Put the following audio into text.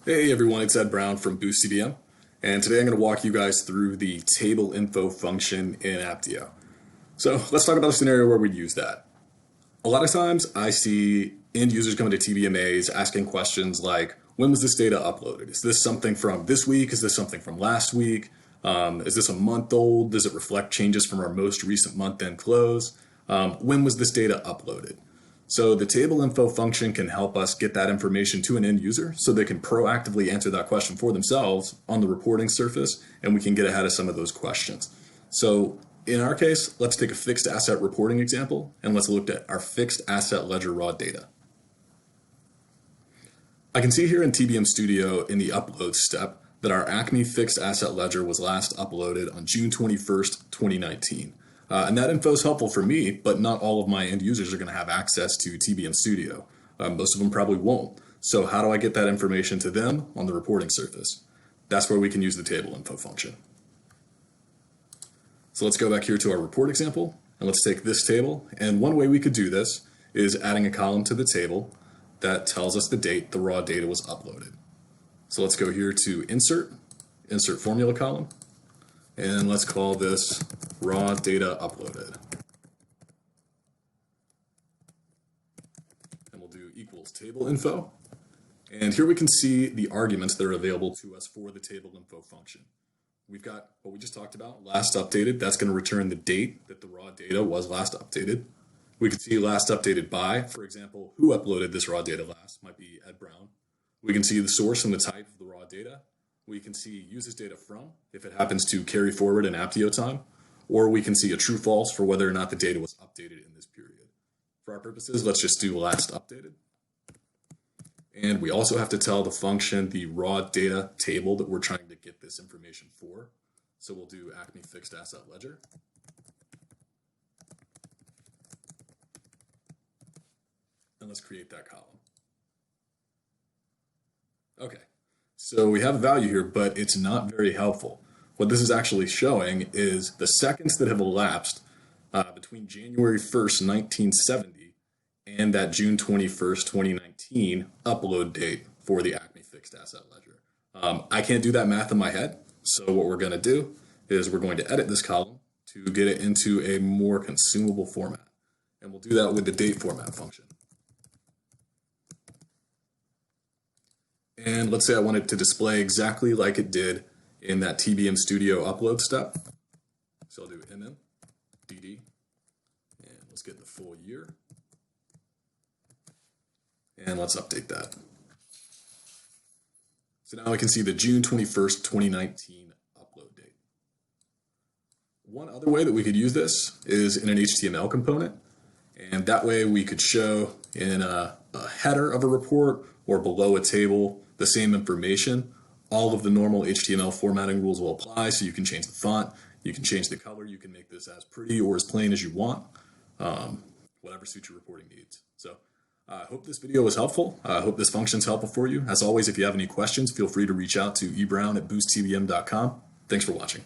Hey everyone, it's Ed Brown from BoostTBM, and today I'm going to walk you guys through the TableInfo function in Apptio. So let's talk about a scenario where we'd use that. A lot of times I see end users coming to TBMAs asking questions like, when was this data uploaded? Is this something from this week? Is this something from last week? Is this a month old? Does it reflect changes from our most recent month-end close? When was this data uploaded? So the TableInfo function can help us get that information to an end user so they can proactively answer that question for themselves on the reporting surface, and we can get ahead of some of those questions. So in our case, let's take a fixed asset reporting example, and let's look at our fixed asset ledger raw data. I can see here in TBM Studio in the upload step that our Acme fixed asset ledger was last uploaded on June 21st, 2019. And that info is helpful for me, but not all of my end users are going to have access to TBM Studio. Most of them probably won't. So how do I get that information to them on the reporting surface? That's where we can use the TableInfo function. So let's go back here to our report example, and let's take this table. And one way we could do this is adding a column to the table that tells us the date the raw data was uploaded. So let's go here to Insert Formula column, and let's call this raw data uploaded. And we'll do equals table info. And here we can see the arguments that are available to us for the TableInfo function. We've got what we just talked about, last updated. That's going to return the date that the raw data was last updated. We can see last updated by, for example, who uploaded this raw data last, might be Ed Brown. We can see the source and the type of the raw data. We can see uses data from, if it happens to carry forward in Apptio time, or we can see a true false for whether or not the data was updated in this period. For our purposes, let's just do last updated. And we also have to tell the function the raw data table that we're trying to get this information for. So we'll do Acme fixed asset ledger. And let's create that column. Okay, so we have a value here, but it's not very helpful. What this is actually showing is the seconds that have elapsed between January 1st, 1970 and that June 21st, 2019 upload date for the Acme fixed asset ledger. I can't do that math in my head, so what we're going to do is we're going to edit this column to get it into a more consumable format. And we'll do that with the DateFormat function. And let's say I want it to display exactly like it did in that TBM Studio upload step. So I'll do DD, and let's get the full year. And let's update that. So now we can see the June 21st, 2019 upload date. One other way that we could use this is in an HTML component. And that way we could show in a header of a report or below a table the same information. All of the normal HTML formatting rules will apply, so you can change the font, you can change the color, you can make this as pretty or as plain as you want, whatever suits your reporting needs. So I hope this video was helpful. I hope this function is helpful for you. As always, if you have any questions, feel free to reach out to ebrown@boosttbm.com. Thanks for watching.